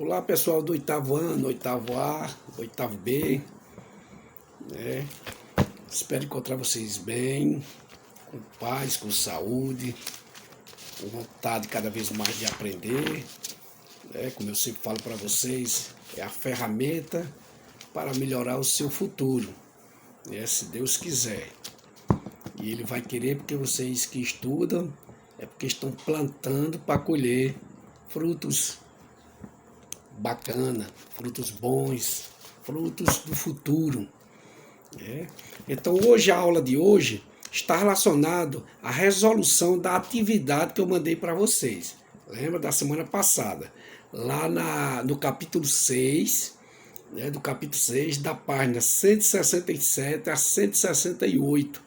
Olá pessoal do oitavo ano, oitavo A, oitavo B, né? Espero encontrar vocês bem, com paz, com saúde, com vontade cada vez mais de aprender, né? Como eu sempre falo para vocês, é a ferramenta para melhorar o seu futuro, né? Se Deus quiser. E Ele vai querer porque vocês que estudam é porque estão plantando para colher frutos bacana, frutos bons, frutos do futuro. Né? Então hoje a aula de hoje está relacionado à resolução da atividade que eu mandei para vocês. Lembra da semana passada? Lá no capítulo 6, né, do capítulo 6, da página 167 a 168.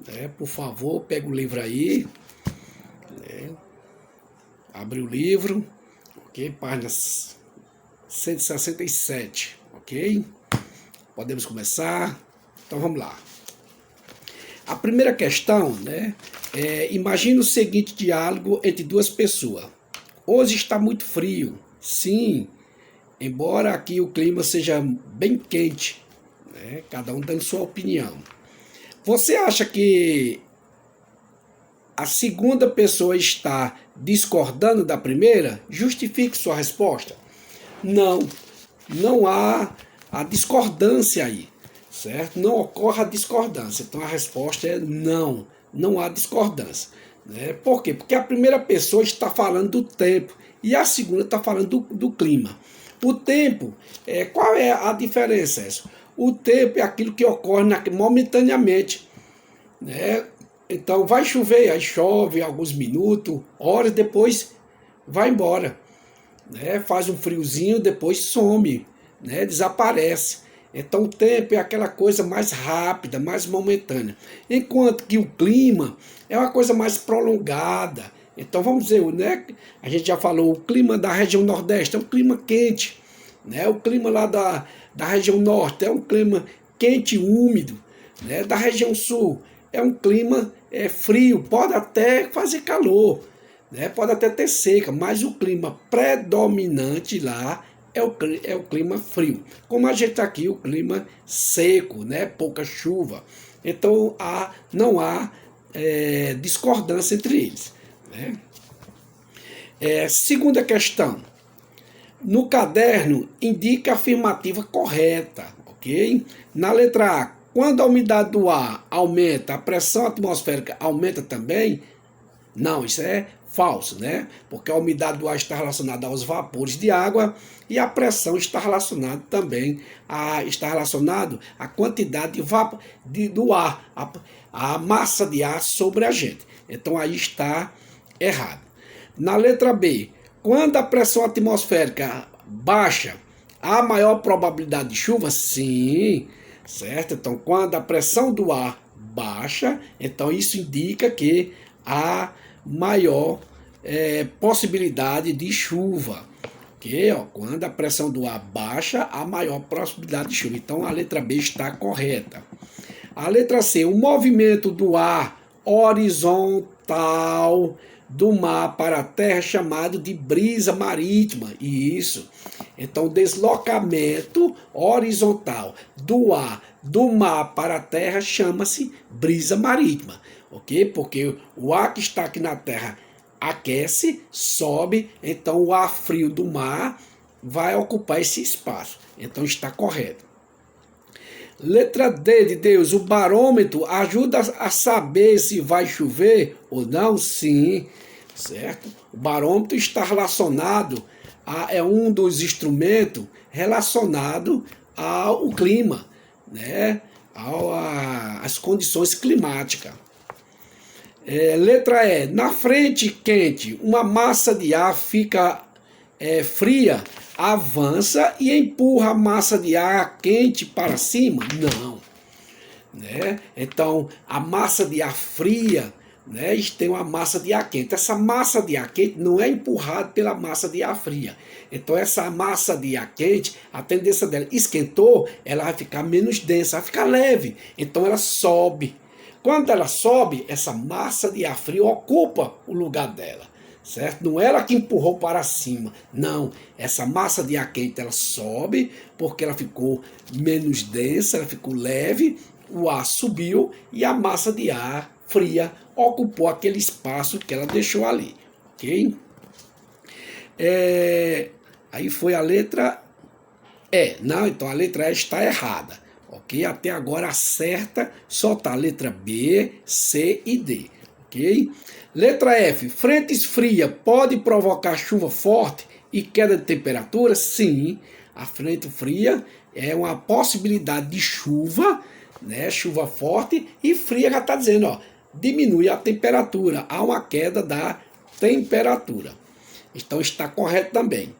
Né? Por favor, pega o livro aí, né? Abre o livro, ok? Página 167, ok? Podemos começar? Então vamos lá. A primeira questão, né? Imagine o seguinte diálogo entre duas pessoas. Hoje está muito frio, sim, embora aqui o clima seja bem quente, né? Cada um dando sua opinião. Você acha que a segunda pessoa está discordando da primeira? Justifique sua resposta. Não há a discordância aí, certo? Não ocorre a discordância. Então a resposta é não há discordância. Né? Por quê? Porque a primeira pessoa está falando do tempo e a segunda está falando do clima. O tempo, qual é a diferença? O tempo é aquilo que ocorre momentaneamente, né? Então vai chover, aí chove alguns minutos, horas depois vai embora. Né? Faz um friozinho, depois some, né? Desaparece. Então o tempo é aquela coisa mais rápida, mais momentânea. Enquanto que o clima é uma coisa mais prolongada. Então vamos dizer, né? A gente já falou, o clima da região Nordeste é um clima quente. Né? O clima lá da região Norte é um clima quente e úmido. Né? Da região Sul é um clima frio, pode até fazer calor. Né? Pode até ter seca, mas o clima predominante lá é o clima frio. Como a gente está aqui, o clima seco, né? Pouca chuva. Então não há discordância entre eles. Né? Segunda questão. No caderno, indica a afirmativa correta. Ok? Na letra A, quando a umidade do ar aumenta, a pressão atmosférica aumenta também? Não, isso é falso, né? Porque a umidade do ar está relacionada aos vapores de água e a pressão está relacionada também à quantidade do ar, a massa de ar sobre a gente. Então aí está errado. Na letra B, quando a pressão atmosférica baixa, há maior probabilidade de chuva? Sim, certo? Então quando a pressão do ar baixa, então isso indica que há maior possibilidade de chuva. Okay? Quando a pressão do ar baixa, há maior possibilidade de chuva. Então a letra B está correta. A letra C, o movimento do ar horizontal do mar para a terra é chamado de brisa marítima. Isso. Então o deslocamento horizontal do ar do mar para a terra chama-se brisa marítima. Ok? Porque o ar que está aqui na terra aquece, sobe, então o ar frio do mar vai ocupar esse espaço. Então está correto. Letra D de Deus, o barômetro ajuda a saber se vai chover ou não? Sim, certo? O barômetro está relacionado, é um dos instrumentos relacionado ao clima, né? Às condições climáticas. Letra E, na frente quente, uma massa de ar fica fria, avança e empurra a massa de ar quente para cima? Não. Né? Então, a massa de ar fria, né, tem uma massa de ar quente. Essa massa de ar quente não é empurrada pela massa de ar fria. Então, essa massa de ar quente, a tendência dela esquentou, ela vai ficar menos densa, vai ficar leve. Então, ela sobe. Quando ela sobe, essa massa de ar frio ocupa o lugar dela, certo? Não ela que empurrou para cima, não. Essa massa de ar quente ela sobe porque ela ficou menos densa, ela ficou leve, o ar subiu e a massa de ar fria ocupou aquele espaço que ela deixou ali, ok? Aí foi a letra E. Não, então a letra E está errada, ok? Até agora a certa só está a letra B, C e D, ok? Letra F. Frente fria pode provocar chuva forte e queda de temperatura? Sim, a frente fria é uma possibilidade de chuva, né? Chuva forte, e fria já está dizendo, ó, diminui a temperatura, há uma queda da temperatura. Então está correto também.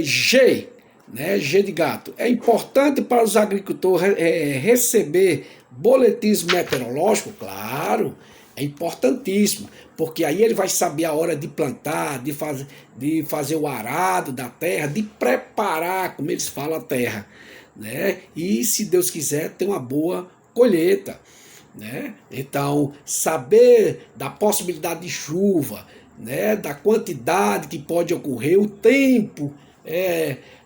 G, né? G de gato. É importante para os agricultores receber boletins meteorológicos? Claro, é importantíssimo, porque aí ele vai saber a hora de plantar, de fazer o arado da terra, de preparar, como eles falam, a terra, né? E, se Deus quiser, ter uma boa colheita, né? Então, saber da possibilidade de chuva, né? Da quantidade que pode ocorrer, o tempo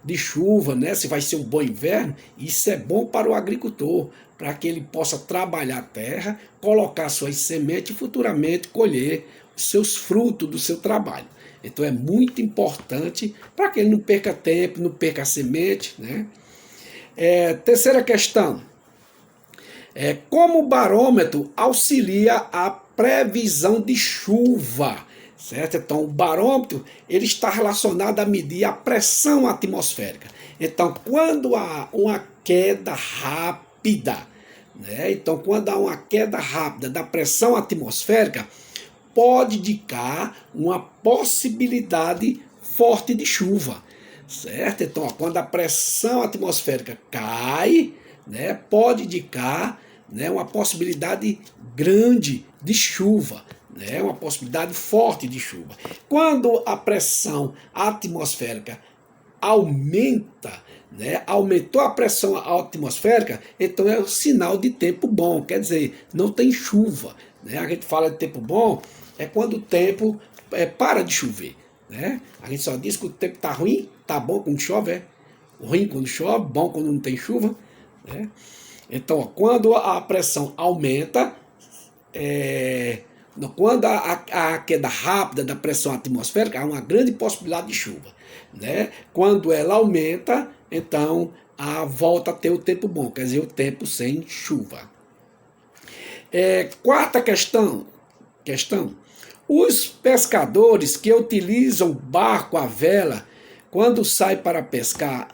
de chuva, né? Se vai ser um bom inverno, isso é bom para o agricultor, para que ele possa trabalhar a terra, colocar suas sementes e futuramente colher os seus frutos do seu trabalho. Então é muito importante para que ele não perca tempo, não perca a semente, né? Terceira questão. Como o barômetro auxilia a previsão de chuva? Certo? Então, o barômetro ele está relacionado a medir a pressão atmosférica. Então, quando há uma queda rápida, né? Então, quando há uma queda rápida da pressão atmosférica, pode indicar uma possibilidade forte de chuva, certo? Então, quando a pressão atmosférica cai, né, pode indicar, né, uma possibilidade grande de chuva, né, uma possibilidade forte de chuva. Quando a pressão atmosférica aumenta, né, aumentou a pressão atmosférica, então é um sinal de tempo bom, quer dizer, não tem chuva, né? A gente fala de tempo bom, é quando o tempo para de chover, né? A gente só diz que o tempo está ruim, está bom quando chove, ruim quando chove, bom quando não tem chuva, né? Então, quando a pressão aumenta, quando a queda rápida da pressão atmosférica, há uma grande possibilidade de chuva, né? Quando ela aumenta, então volta a ter o tempo bom, quer dizer, o tempo sem chuva. Quarta questão. Os pescadores que utilizam barco à vela quando saem para pescar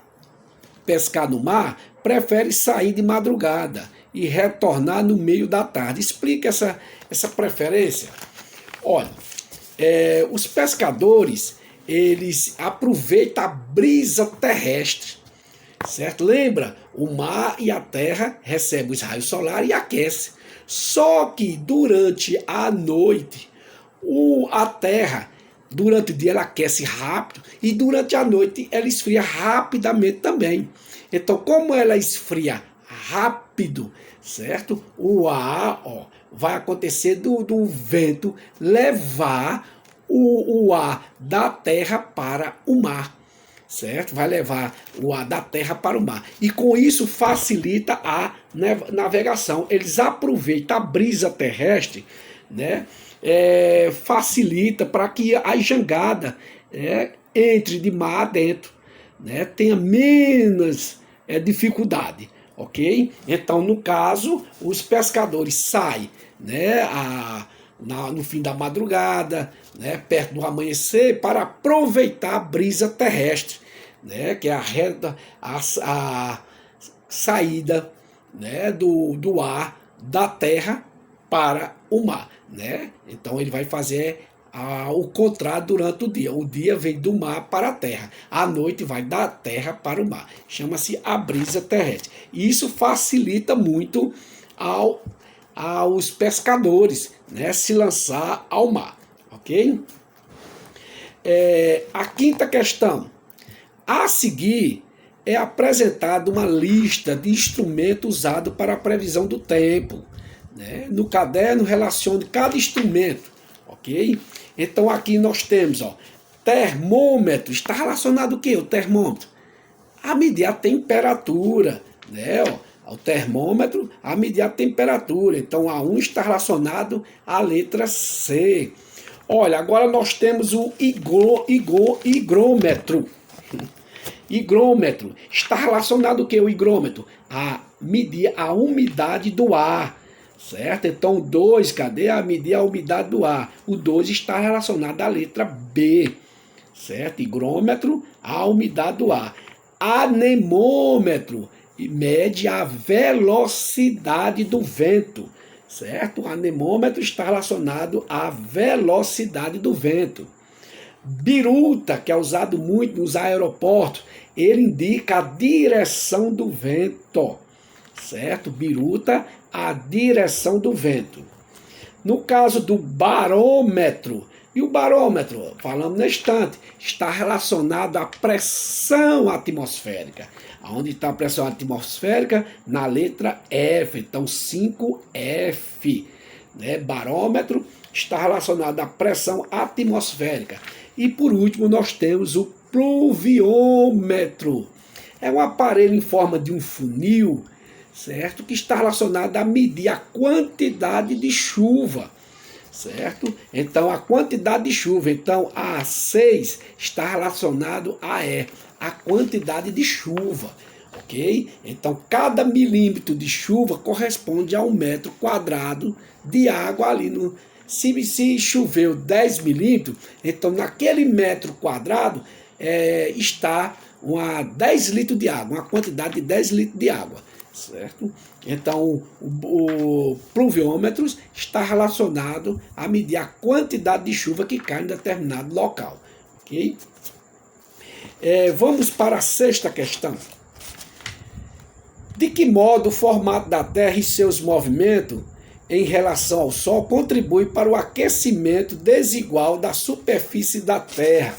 no mar, preferem sair de madrugada e retornar no meio da tarde. Explica essa preferência. Olha, os pescadores, eles aproveitam a brisa terrestre, certo? Lembra? O mar e a terra recebem os raios solares e aquecem. Só que durante a noite, a terra, durante o dia ela aquece rápido e durante a noite ela esfria rapidamente também. Então, como ela esfria rápido, certo? O ar, vai acontecer do vento levar o ar da terra para o mar, certo? Vai levar o ar da terra para o mar. E com isso facilita a navegação. Eles aproveitam a brisa terrestre, né? Facilita para que a jangada entre de mar adentro, né? Tenha menos dificuldade, ok? Então, no caso, os pescadores saem, né, no fim da madrugada, né, perto do amanhecer, para aproveitar a brisa terrestre, né, que é a saída, né, do ar da terra para o mar, né? Então ele vai fazer o contrário durante o dia. O dia vem do mar para a terra, a noite vai da terra para o mar. Chama-se a brisa terrestre. E isso facilita muito aos pescadores, né, se lançar ao mar, ok? A quinta questão. A seguir é apresentada uma lista de instrumentos usados para a previsão do tempo, né? No caderno relacione cada instrumento ok? Então aqui nós temos, ó, termômetro. Está relacionado o quê? O termômetro a medir a temperatura, né? Ó, o termômetro a medir a temperatura. Então a 1 está relacionado à letra C. Olha, agora nós temos o higrômetro. Higrômetro. Está relacionado o que? O higrômetro? A medir a umidade do ar. Certo? Então, o 2, cadê? A medir a umidade do ar. O 2 está relacionado à letra B. Certo? Higrômetro, a umidade do ar. Anemômetro, mede a velocidade do vento. Certo? O anemômetro está relacionado à velocidade do vento. Biruta, que é usado muito nos aeroportos, ele indica a direção do vento, certo? Biruta, a direção do vento. No caso do barômetro, e o barômetro, falamos na estante, está relacionado à pressão atmosférica. Onde está a pressão atmosférica? Na letra F, então 5F. Né? Barômetro está relacionado à pressão atmosférica. E por último nós temos o pluviômetro. É um aparelho em forma de um funil, certo? Que está relacionado a medir a quantidade de chuva, certo? Então a quantidade de chuva, então a 6 está relacionado a a quantidade de chuva, ok? Então cada milímetro de chuva corresponde a 1 metro quadrado de água ali no... Se choveu 10 milímetros, então naquele metro quadrado está 10 litros de água, uma quantidade de 10 litros de água, certo? Então o pluviômetro está relacionado a medir a quantidade de chuva que cai em determinado local, ok? Vamos para a sexta questão. De que modo o formato da Terra e seus movimentos em relação ao Sol contribui para o aquecimento desigual da superfície da Terra?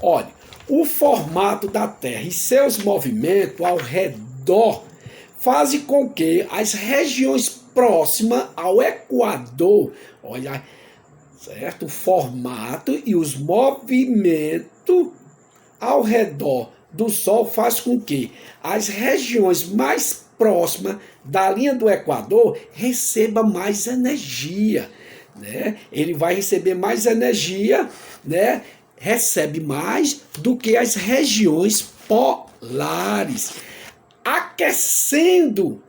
Olha, o formato da Terra e seus movimentos ao redor fazem com que as regiões próximas ao Equador, olha, certo? O formato e os movimentos ao redor do Sol faz com que as regiões mais próximas da linha do Equador receba mais energia, né? Ele vai receber mais energia, né? Recebe mais do que as regiões polares, aquecendo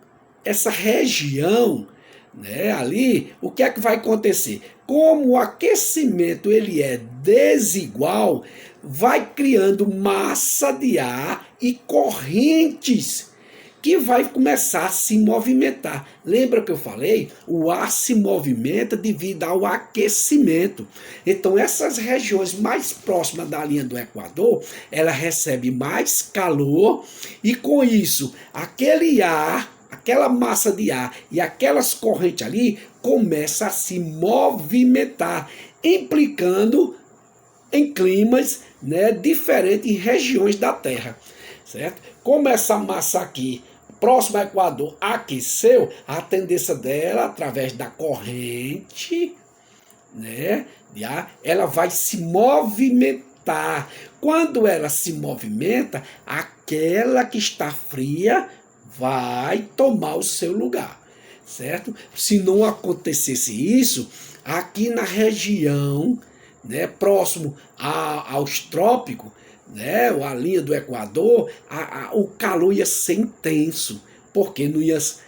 essa região, né? Ali, o que é que vai acontecer? Como o aquecimento ele é desigual, vai criando massa de ar e correntes que vai começar a se movimentar. Lembra que eu falei? O ar se movimenta devido ao aquecimento. Então essas regiões mais próximas da linha do Equador, ela recebe mais calor e com isso, aquele ar, aquela massa de ar e aquelas correntes ali começa a se movimentar, implicando em climas, né, diferentes em regiões da Terra, certo? Como essa massa aqui, próximo ao Equador, aqueceu, a tendência dela, através da corrente, né, de ar, ela vai se movimentar. Quando ela se movimenta, aquela que está fria vai tomar o seu lugar, certo? Se não acontecesse isso, aqui na região, né, próximo aos trópicos, né, a linha do Equador, o calor ia ser intenso, porque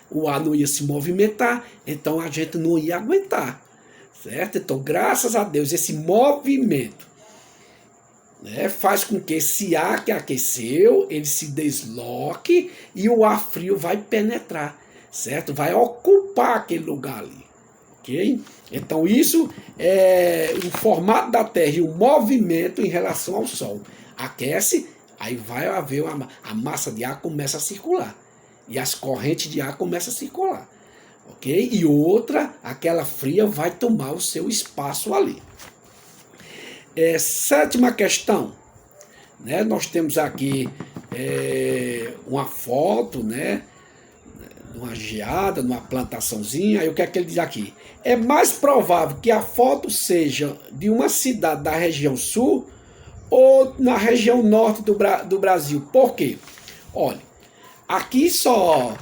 o ar não ia se movimentar, então a gente não ia aguentar, certo? Então, graças a Deus, esse movimento, né, faz com que esse ar que aqueceu, ele se desloque e o ar frio vai penetrar, certo? Vai ocupar aquele lugar ali, ok? Então isso é o formato da Terra e o movimento em relação ao Sol. Aquece, aí vai haver a massa de ar começa a circular e as correntes de ar começam a circular, ok? E outra, aquela fria vai tomar o seu espaço ali. Sétima questão, né? Nós temos aqui uma foto, né, numa geada, numa plantaçãozinha. Aí o que é que ele diz aqui? É mais provável que a foto seja de uma cidade da região sul ou na região norte do Brasil. Por quê? Olha, aqui só,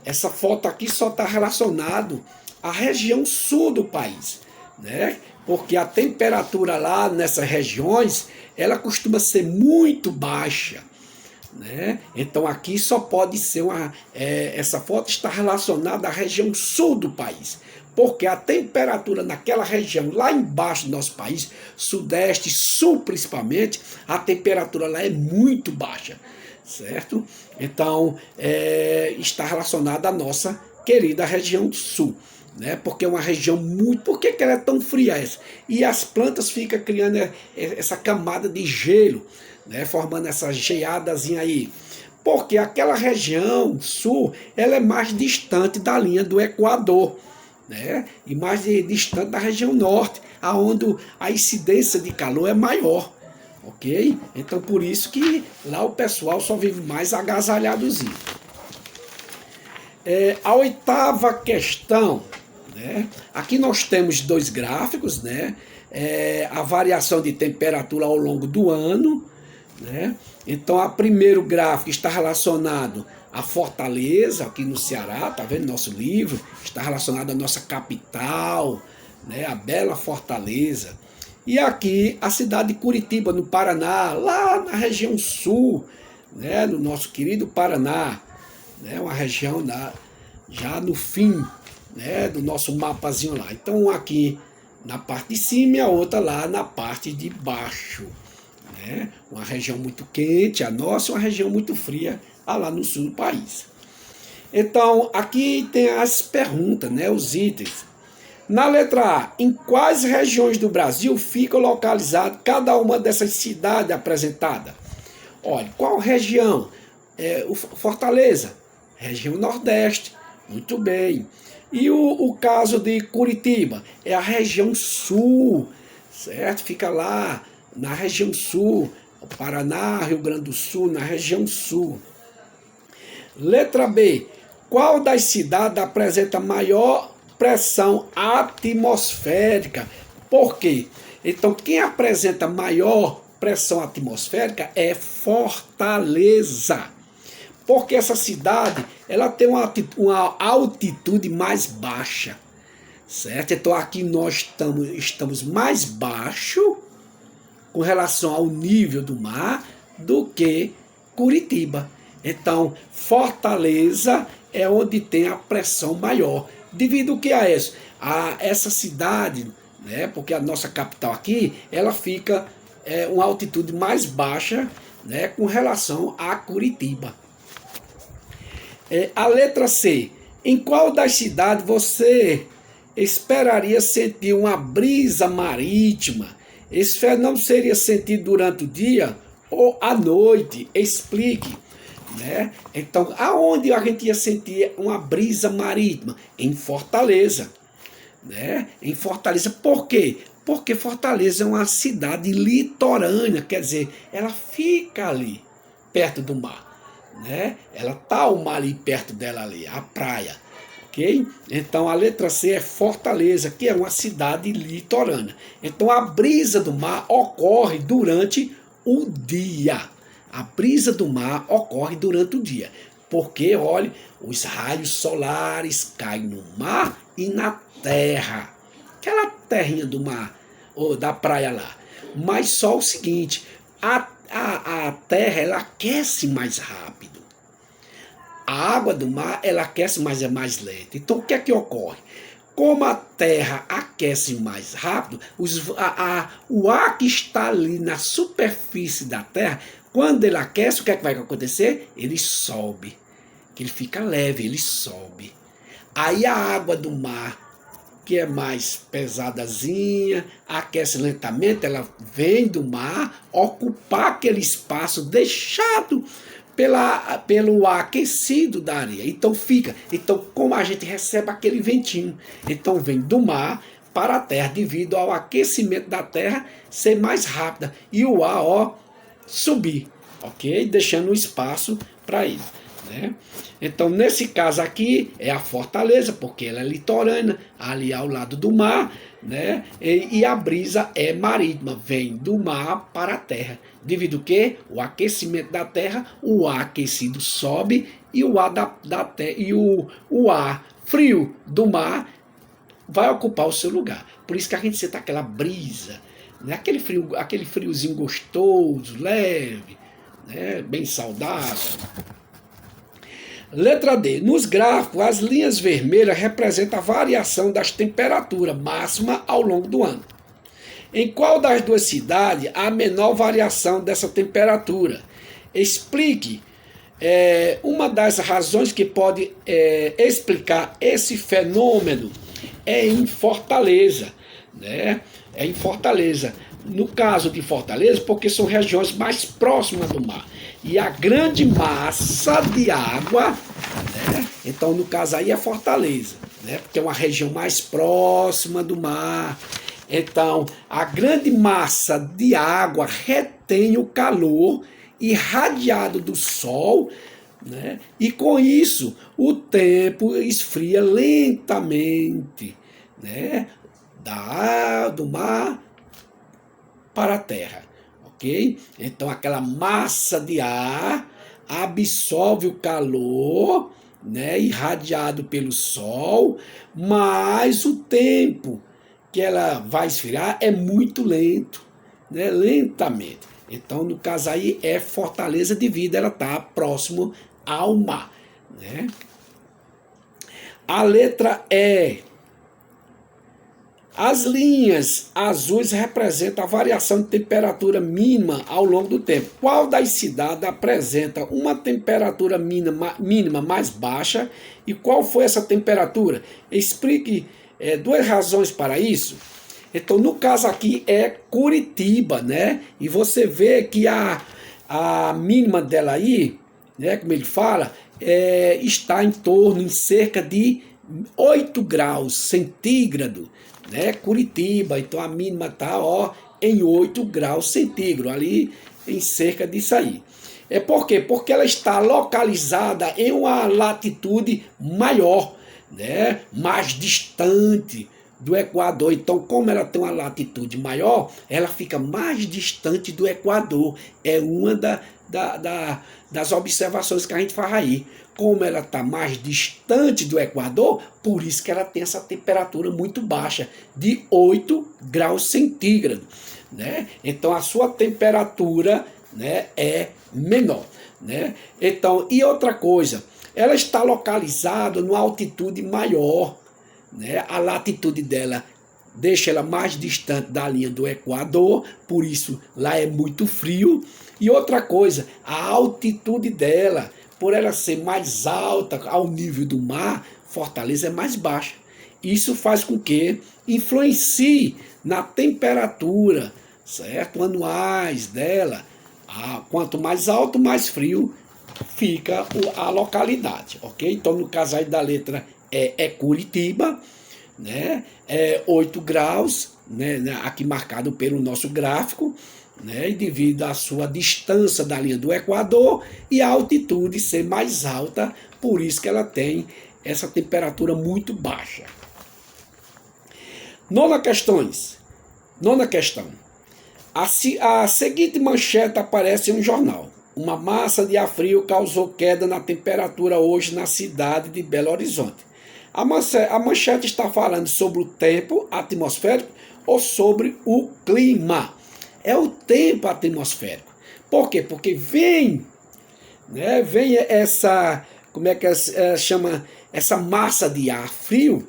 essa foto aqui só está relacionado à região sul do país, né? Porque a temperatura lá nessas regiões, ela costuma ser muito baixa, né? Então aqui só pode ser essa foto está relacionada à região sul do país, porque a temperatura naquela região lá embaixo do nosso país, sudeste, sul principalmente, a temperatura lá é muito baixa, certo? Então está relacionada à nossa querida região sul, né? Porque é uma região muito... Por que ela é tão fria essa? E as plantas ficam criando essa camada de gelo, né? Formando essa geadazinha aí. Porque aquela região sul, ela é mais distante da linha do Equador, né? E mais distante da região norte, aonde a incidência de calor é maior, ok? Então por isso que lá o pessoal só vive mais agasalhadozinho. A oitava questão, né? Aqui nós temos dois gráficos, né? A variação de temperatura ao longo do ano, né? Então, o primeiro gráfico está relacionado à Fortaleza, aqui no Ceará, tá vendo nosso livro? Está relacionado à nossa capital, né? A bela Fortaleza. E aqui a cidade de Curitiba, no Paraná, lá na região sul, né? Do nosso querido Paraná, né? Uma região já no fim, né? Do nosso mapazinho lá. Então, aqui na parte de cima e a outra lá na parte de baixo. Uma região muito quente, a nossa, uma região muito fria, lá no sul do país. Então, aqui tem as perguntas, né, os itens. Na letra A, em quais regiões do Brasil fica localizado cada uma dessas cidades apresentadas? Olha, qual região? Fortaleza, região Nordeste, muito bem. E o caso de Curitiba, é a região sul, certo? Fica lá na região sul, Paraná, Rio Grande do Sul, na região sul. Letra B. Qual das cidades apresenta maior pressão atmosférica? Por quê? Então, quem apresenta maior pressão atmosférica é Fortaleza. Porque essa cidade, ela tem uma altitude mais baixa, certo? Então, aqui nós estamos mais baixo com relação ao nível do mar do que Curitiba. Então, Fortaleza é onde tem a pressão maior. Devido que a isso? A essa cidade, né, porque a nossa capital aqui, ela fica uma altitude mais baixa, né, com relação a Curitiba. A letra C. Em qual das cidades você esperaria sentir uma brisa marítima? Esse fenômeno seria sentido durante o dia ou à noite? Explique. Né? Então, aonde a gente ia sentir uma brisa marítima? Em Fortaleza. Né? Em Fortaleza. Por quê? Porque Fortaleza é uma cidade litorânea, quer dizer, ela fica ali, perto do mar. Né? Ela está o mar ali perto dela ali, a praia. Okay? Então a letra C é Fortaleza, que é uma cidade litorânea. Então a brisa do mar ocorre durante o dia. A brisa do mar ocorre durante o dia. Porque, olha, os raios solares caem no mar e na terra. Aquela terrinha do mar, ou da praia lá. Mas só o seguinte, a terra ela aquece mais rápido. A água do mar, ela aquece, mas é mais lenta. Então, o que é que ocorre? Como a terra aquece mais rápido, o ar que está ali na superfície da terra, quando ele aquece, o que é que vai acontecer? Ele sobe. Ele fica leve, ele sobe. Aí a água do mar, que é mais pesadazinha, aquece lentamente, ela vem do mar ocupar aquele espaço deixado pelo ar aquecido da areia. Então como a gente recebe aquele ventinho, então vem do mar para a terra devido ao aquecimento da terra ser mais rápida e o ar subir, ok? Deixando um espaço para ele. né? Então, nesse caso aqui, é a Fortaleza, porque ela é litorânea, ali ao lado do mar, né? E a brisa é marítima, vem do mar para a terra. Devido ao quê? O aquecimento da terra, o ar aquecido sobe e o ar da terra, e o ar frio do mar vai ocupar o seu lugar. Por isso que a gente sente aquela brisa, né? Aquele friozinho gostoso, leve, né? Bem saudável. Letra D. Nos gráficos, as linhas vermelhas representam a variação das temperaturas máximas ao longo do ano. Em qual das duas cidades há a menor variação dessa temperatura? Explique uma das razões que pode explicar esse fenômeno é em Fortaleza, né? É em Fortaleza. No caso de Fortaleza, porque são regiões mais próximas do mar. E a grande massa de água, né? Então no caso aí é Fortaleza, né? Porque é uma região mais próxima do mar. Então a grande massa de água retém o calor irradiado do sol, né? E com isso o tempo esfria lentamente, né? Do mar para a terra, ok? Então aquela massa de ar absorve o calor, né, irradiado pelo sol, mas o tempo que ela vai esfriar é muito lento, né, lentamente. Então no caso aí é Fortaleza devido a ela estar próximo ao mar, né? A letra E. As linhas azuis representam a variação de temperatura mínima ao longo do tempo. Qual das cidades apresenta uma temperatura mínima mais baixa e qual foi essa temperatura? Explique duas razões para isso. Então, no caso aqui é Curitiba, né? E você vê que a mínima dela aí, né, como ele fala, está em cerca de 8 graus centígrados, né? Curitiba, então a mínima está em 8 graus centígrados, ali em cerca disso aí. Por quê? Porque ela está localizada em uma latitude maior, né? Mais distante do Equador. Então, como ela tem uma latitude maior, ela fica mais distante do Equador. É uma das observações que a gente faz aí. Como ela está mais distante do Equador, por isso que ela tem essa temperatura muito baixa, de 8 graus centígrados, né? Então a sua temperatura, né, é menor, né? Então, e outra coisa, ela está localizada numa altitude maior, né? A latitude dela deixa ela mais distante da linha do Equador, por isso lá é muito frio. E outra coisa, a altitude dela, por ela ser mais alta ao nível do mar, Fortaleza é mais baixa. Isso faz com que influencie na temperatura, certo? Anuais dela. Quanto mais alto, mais frio fica a localidade, ok? Então, no caso aí da letra é Curitiba, né? 8 graus, né? Aqui marcado pelo nosso gráfico, né? E devido à sua distância da linha do Equador e a altitude ser mais alta, por isso que ela tem essa temperatura muito baixa. Nona questão. A seguinte manchete aparece em um jornal. Uma massa de ar frio causou queda na temperatura hoje na cidade de Belo Horizonte. A manchete está falando sobre o tempo atmosférico ou sobre o clima. É o tempo atmosférico. Por quê? Porque vem essa, como é que chama, essa massa de ar frio,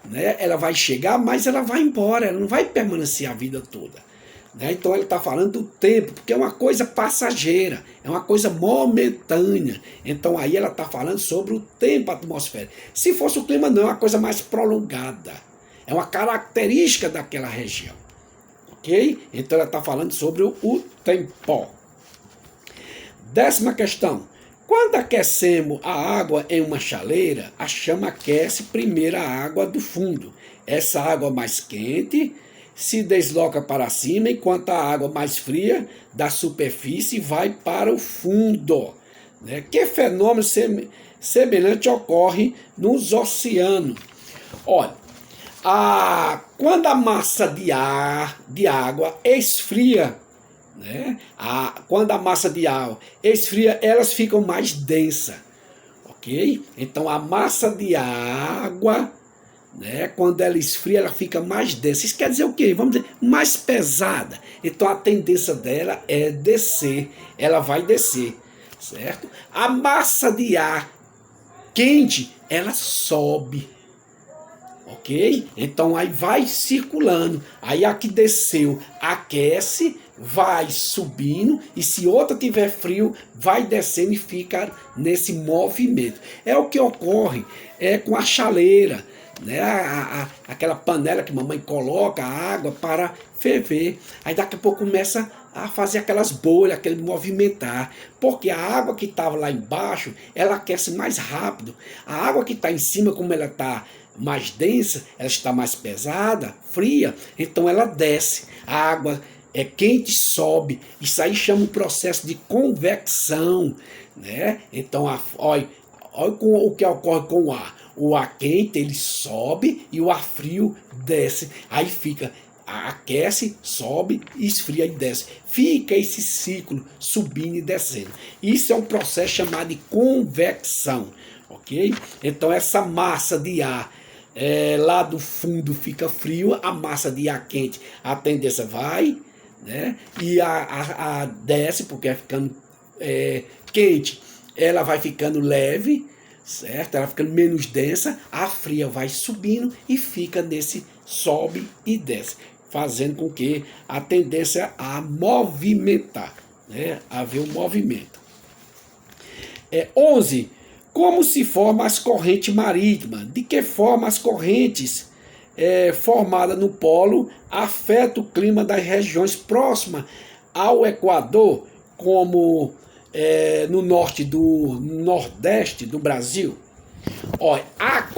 né? Ela vai chegar, mas ela vai embora, ela não vai permanecer a vida toda. Né? Então ele está falando do tempo, porque é uma coisa passageira, é uma coisa momentânea. Então aí ela está falando sobre o tempo atmosférico. Se fosse o clima, não, é uma coisa mais prolongada. É uma característica daquela região. Ok? Então ela está falando sobre o tempo. 10ª questão. Quando aquecemos a água em uma chaleira, a chama aquece primeiro a água do fundo. Essa água mais quente se desloca para cima, enquanto a água mais fria da superfície vai para o fundo. né? Que fenômeno semelhante ocorre nos oceanos? Olha, quando a massa de água esfria, né? Quando a massa de água esfria, elas ficam mais densas, ok? Então a massa de água, né, quando ela esfria, ela fica mais densa. Isso quer dizer o quê? Vamos dizer, mais pesada. Então a tendência dela é descer, ela vai descer, certo? A massa de ar quente, ela sobe. Ok? Então aí vai circulando. Aí a que desceu aquece, vai subindo, e se outra tiver frio, vai descendo e fica nesse movimento. É o que ocorre com a chaleira, né? Aquela panela que mamãe coloca a água para ferver. Aí daqui a pouco começa a fazer aquelas bolhas, aquele movimentar, porque a água que estava lá embaixo, ela aquece mais rápido. A água que está em cima, como ela está mais densa, ela está mais pesada, fria, então ela desce. A água é quente, sobe. Isso aí chama o processo de convecção, né? Então, olha o que ocorre com o ar. O ar quente, ele sobe e o ar frio desce. Aí fica, aquece, sobe, esfria e desce. Fica esse ciclo subindo e descendo. Isso é um processo chamado de convecção, ok? Então essa massa de ar lá do fundo fica frio, a massa de ar quente, a tendência vai, né? E a desce, porque é ficando quente, ela vai ficando leve, certo? Ela fica menos densa, a fria vai subindo e fica nesse sobe e desce, fazendo com que a tendência a movimentar, né? Haver um movimento. 11. Como se formam as correntes marítimas? De que forma as correntes formadas no polo afetam o clima das regiões próximas ao Equador, como no norte do nordeste do Brasil? Olha, as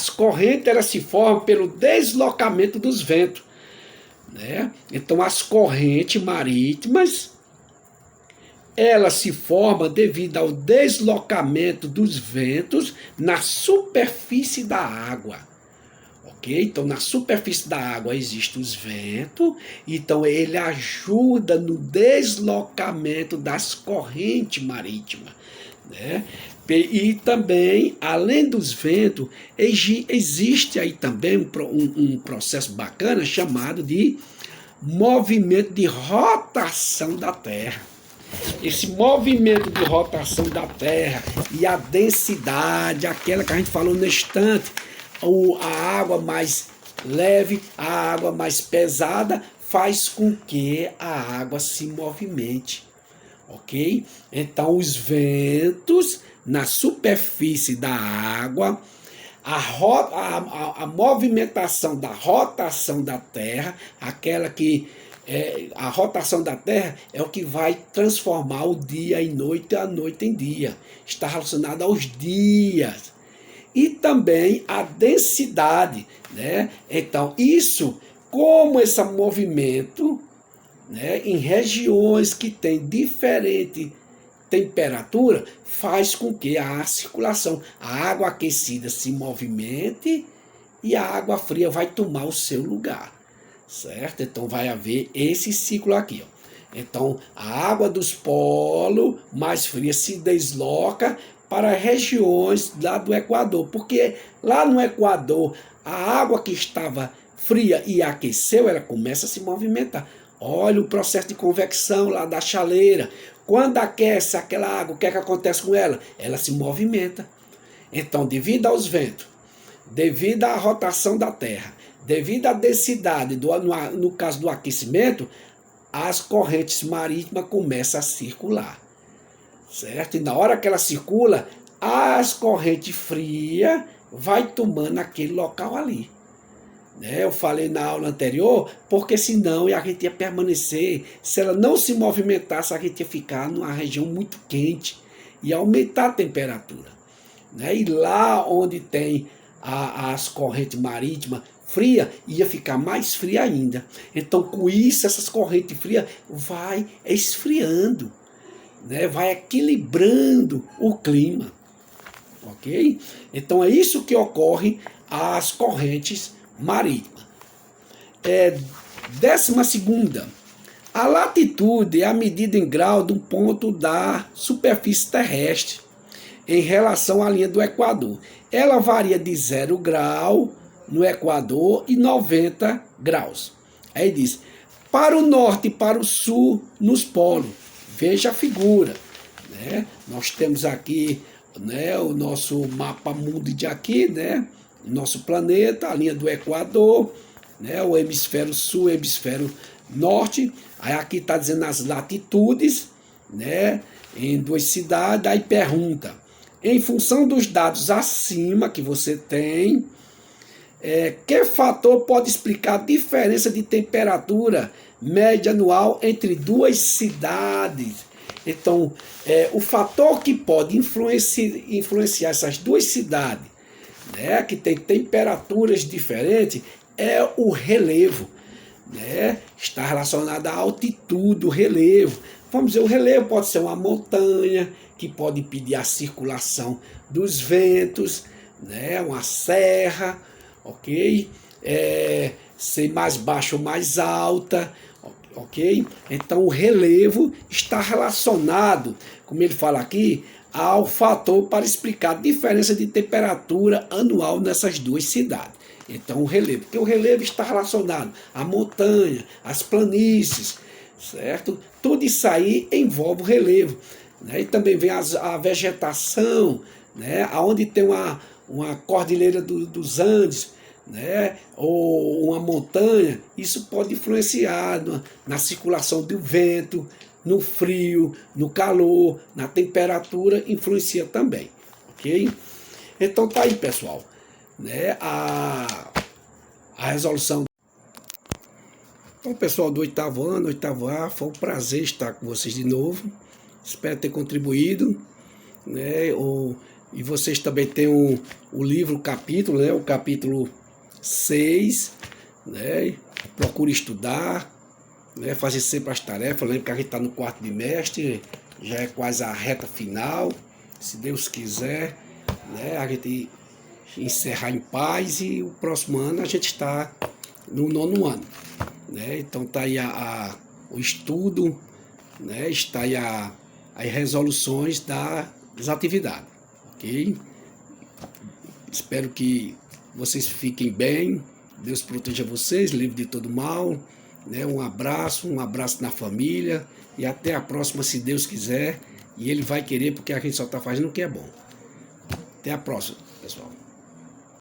correntes elas se formam pelo deslocamento dos ventos, né? Então as correntes marítimas ela se forma devido ao deslocamento dos ventos na superfície da água. Ok? Então, na superfície da água existem os ventos, então ele ajuda no deslocamento das correntes marítimas, né? E também, além dos ventos, existe aí também um processo bacana chamado de movimento de rotação da Terra. Esse movimento de rotação da Terra e a densidade, aquela que a gente falou no instante, a água mais leve, a água mais pesada, faz com que a água se movimente, ok? Então os ventos na superfície da água, a movimentação da rotação da Terra, aquela que a rotação da Terra é o que vai transformar o dia em noite e a noite em dia. Está relacionado aos dias. E também a densidade, né? Então, isso, como esse movimento, né, em regiões que tem diferente temperatura, faz com que a circulação, a água aquecida se movimente e a água fria vai tomar o seu lugar. Certo? Então vai haver esse ciclo aqui, ó. Então a água dos polos mais fria se desloca para regiões lá do Equador, porque lá no Equador a água que estava fria e aqueceu, ela começa a se movimentar. Olha o processo de convecção lá da chaleira. Quando aquece aquela água, o que é que acontece com ela? Ela se movimenta. Então, devido aos ventos, devido à rotação da Terra, devido à densidade, no caso do aquecimento, as correntes marítimas começam a circular, certo? E na hora que ela circula, as correntes frias vai tomando aquele local ali. Né? Eu falei na aula anterior, porque senão a gente ia permanecer, se ela não se movimentasse, a gente ia ficar numa região muito quente e aumentar a temperatura. Né? E lá onde tem as correntes marítimas fria, ia ficar mais fria ainda. Então, com isso, essas correntes frias vai esfriando, né, vai equilibrando o clima, ok? Então é isso que ocorre às correntes marítimas. 12ª, a latitude é a medida em grau de um ponto da superfície terrestre em relação à linha do Equador. Ela varia de 0 grau no Equador e 90 graus. Aí diz, para o norte e para o sul, nos polos. Veja a figura, né? Nós temos aqui, né, o nosso mapa mundi de aqui, né? O nosso planeta, a linha do Equador, né? O hemisfério sul, hemisfério norte. Aí aqui está dizendo as latitudes, né? Em 2 cidades. Aí pergunta, em função dos dados acima que você tem, que fator pode explicar a diferença de temperatura média anual entre 2 cidades? Então, o fator que pode influenciar essas 2 cidades, né, que tem temperaturas diferentes, é o relevo, né? Está relacionado à altitude, o relevo. Vamos dizer, o relevo pode ser uma montanha, que pode impedir a circulação dos ventos, né? Uma serra, ok? Ser mais baixa ou mais alta, ok? Então o relevo está relacionado, como ele fala aqui, ao fator para explicar a diferença de temperatura anual nessas 2 cidades. Então o relevo, porque o relevo está relacionado à montanha, às planícies, certo? Tudo isso aí envolve o relevo, né? E também vem a vegetação, né? Onde tem uma cordilheira dos Andes, né? Ou uma montanha, isso pode influenciar na circulação do vento, no frio, no calor, na temperatura, influencia também, ok? Então tá aí, pessoal, né? A resolução. Então, pessoal do 8º ano, 8º A, foi um prazer estar com vocês de novo. Espero ter contribuído, né? E vocês também têm o livro, o capítulo, né? O capítulo 6, né? Procure estudar, né? Fazer sempre as tarefas. Lembra que a gente está no 4º bimestre, já é quase a reta final. Se Deus quiser, né? A gente encerrar em paz e o próximo ano a gente está no 9º ano, né? Então está aí o estudo, né? Está aí as resoluções das atividades, ok? Espero que vocês fiquem bem, Deus proteja vocês, livre de todo mal, né? Um abraço na família e até a próxima, se Deus quiser, e Ele vai querer, porque a gente só está fazendo o que é bom. Até a próxima, pessoal.